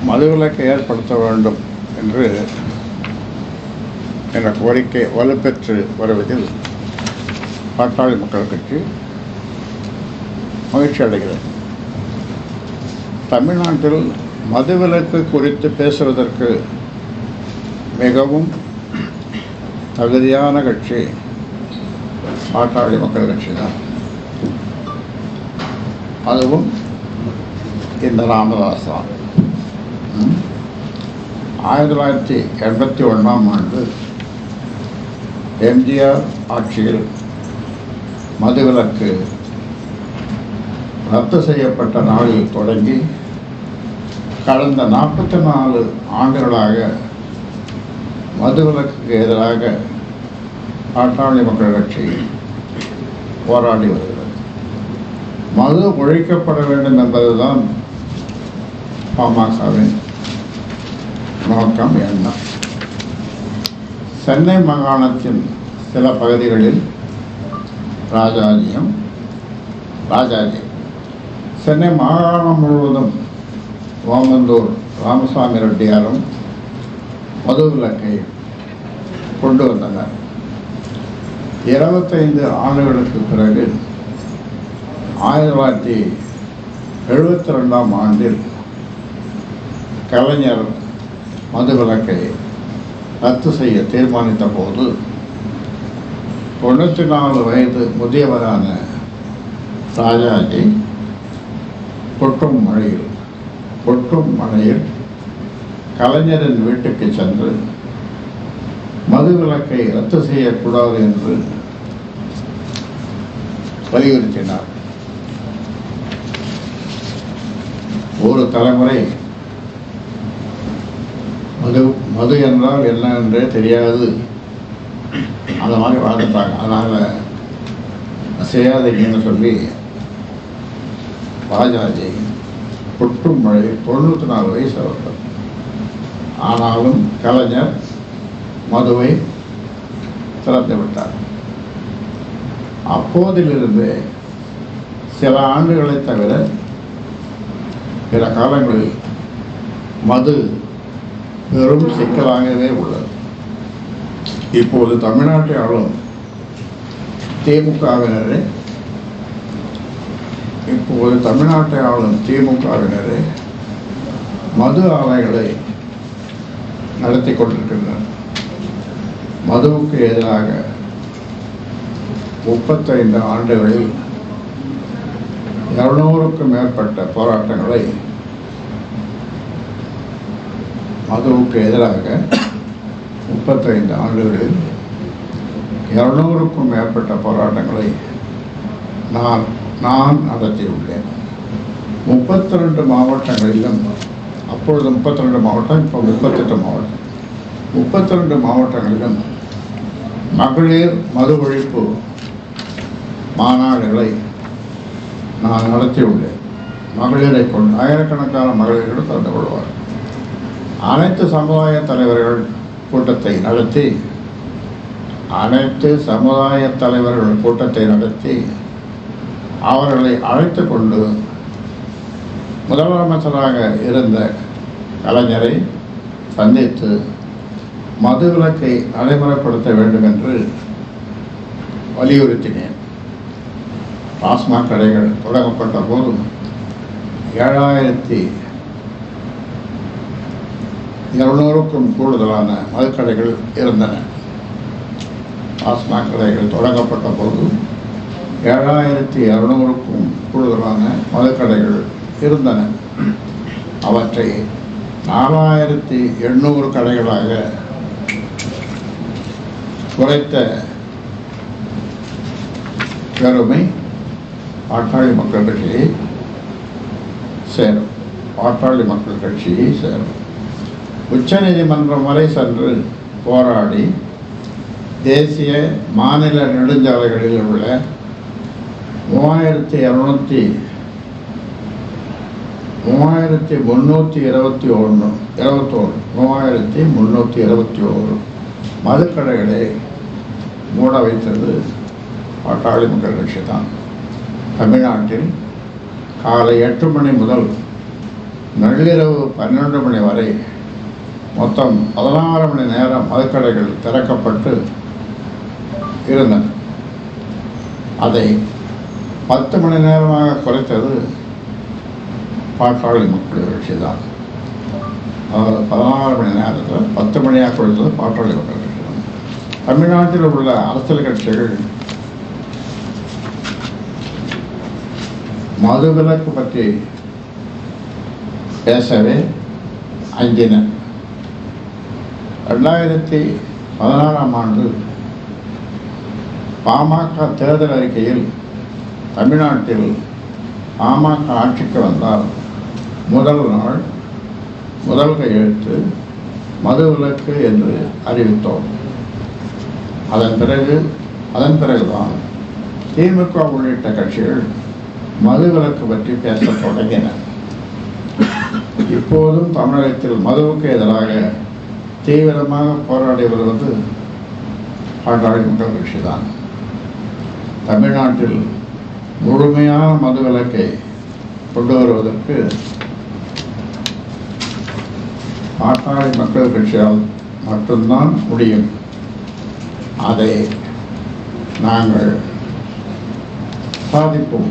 மதுவிலக்கை ஏற்படுத்த வேண்டும் என்று என்ற கோரிக்கை வலுப்பெற்று வருவதில் பாட்டாளி மக்கள் கட்சி மகிழ்ச்சி அடைகிறது. தமிழ்நாட்டில் மதுவிலக்கு குறித்து பேசுவதற்கு மிகவும் தகுதியான கட்சி பாட்டாளி மக்கள் கட்சி தான். அதுவும் இந்த ராமதாஸ் தான். 1981 எம்ஜிஆர் ஆட்சியில் மதுவிலக்கு ரத்து செய்யப்பட்ட நாளில் தொடங்கி கடந்த 44 ஆண்டுகளாக மதுவிலக்குக்கு எதிராக பாட்டாளி மக்கள் கட்சி போராடி வருகிறது. மது ஒழிக்கப்பட வேண்டும் என்பதுதான் பாமகவின் நோக்கம், எண்ணம். சென்னை மாகாணத்தின் சில பகுதிகளில் ராஜாஜி சென்னை மாகாணம் முழுவதும் ஓமந்தூர் ராமசாமி ரெட்டியாரும் மதுவிலக்கை கொண்டு வந்தனர். 25 ஆண்டுகளுக்கு பிறகு 1972 ஆண்டில் கலைஞர் மதுவிலக்கை ரத்து செய்ய தீர்மானித்த போது 94 வயது முதியவரான ராஜாஜி கொட்டும் மழையில் கலைஞரின் வீட்டுக்கு சென்று மதுவிலக்கை ரத்து செய்யக்கூடாது என்று வலியுறுத்தினார். ஒரு தலைமுறை மது என்றால் என்ன என்றே தெரியாது, அந்த மாதிரி வாழ்ந்துட்டாங்க. அதனால் செய்யாதீங்கன்னு சொல்லி ராஜாஜி கொட்டும் மழை 94 வயசு அவர்கள். ஆனாலும் கலைஞர் மதுவை திறந்து விட்டார். அப்போதிலிருந்து சில ஆண்டுகளை தவிர பிற காலங்களில் மது பெரும் சிக்கலாகவே உள்ளது. இப்போது தமிழ்நாட்டை ஆளும் திமுகவினரே மது ஆலைகளை நடத்தி கொண்டிருக்கின்றனர். மதுவுக்கு எதிராக 35 ஆண்டுகளில் 200க்கும் மேற்பட்ட போராட்டங்களை மதுவுக்கு எதிராக 35 ஆண்டுகளில் 200க்கும் மேற்பட்ட போராட்டங்களை நான் நடத்தியுள்ளேன். 32 மாவட்டங்களிலும், அப்பொழுது 32 மாவட்டம், இப்போ 38 மாவட்டம், 32 மாவட்டங்களிலும் மகளிர் மது ஒழிப்பு மாநாடுகளை நான் நடத்தியுள்ளேன். மகளிரை கொண்டு ஆயிரக்கணக்கான மகளிர்கள் கலந்து கொள்வார். அனைத்து சமுதாய தலைவர்கள் கூட்டத்தை நடத்தி அவர்களை அழைத்து கொண்டு முதலமைச்சராக இருந்த கலைஞரை சந்தித்து மதுவிலக்கை நடைமுறைப்படுத்த வேண்டும் என்று வலியுறுத்தினேன். டாஸ்மாக் கடைகள் தொடங்கப்பட்ட போது 7200க்கும் கூடுதலான மதுக்கடைகள் இருந்தன. டாஸ்மாக் கடைகள் தொடங்கப்பட்ட போது 7200க்கும் கூடுதலான மதுக்கடைகள் இருந்தன. அவற்றை 4800 கடைகளாக குறைத்த பெருமை பாட்டாளி மக்கள் கட்சியை சேரும். உச்சநீதிமன்றம் வரை சென்று போராடி தேசிய மாநில நெடுஞ்சாலைகளில் உள்ள 3321 மதுக்கடைகளை மூட வைத்தது பாட்டாளி மக்கள் கட்சி தான். தமிழ்நாட்டில் காலை 8 மணி முதல் நள்ளிரவு 12 மணி வரை மொத்தம் 16 மணி நேரம் மதுக்கடைகள் திறக்கப்பட்டு இருந்தன. அதை 10 மணி நேரமாக குறைத்தது பாட்டாளி மக்கள் கட்சி தான். 16 மணி நேரத்தில் 10 மணியாக குறைத்தது பாட்டாளி மக்கள் கட்சி தான். தமிழ்நாட்டில் உள்ள அரசியல் கட்சிகள் மதுவிலக்கு பற்றி பேசவே அஞ்சின. 2016ஆம் ஆண்டு பாமக தேர்தல் அறிக்கையில் தமிழ்நாட்டில் பாமக ஆட்சிக்கு வந்தால் முதல் நாள் முதல் கையெழுத்து மதுவிலக்கு என்று அறிவித்தோம். அதன் பிறகுதான் திமுக உள்ளிட்ட கட்சிகள் மதுவிலக்கு பற்றி பேசத் தொடங்கின. இப்போதும் தமிழகத்தில் மதுவுக்கு எதிராக தீவிரமாக போராடி வருவது பாட்டாளி மக்கள் கட்சி தான். தமிழ்நாட்டில் முழுமையான மதுவிலக்கை கொண்டு வருவதற்கு பாட்டாளி மக்கள் கட்சியால் மட்டும்தான் முடியும். அதை நாங்கள் சாதிப்போம்.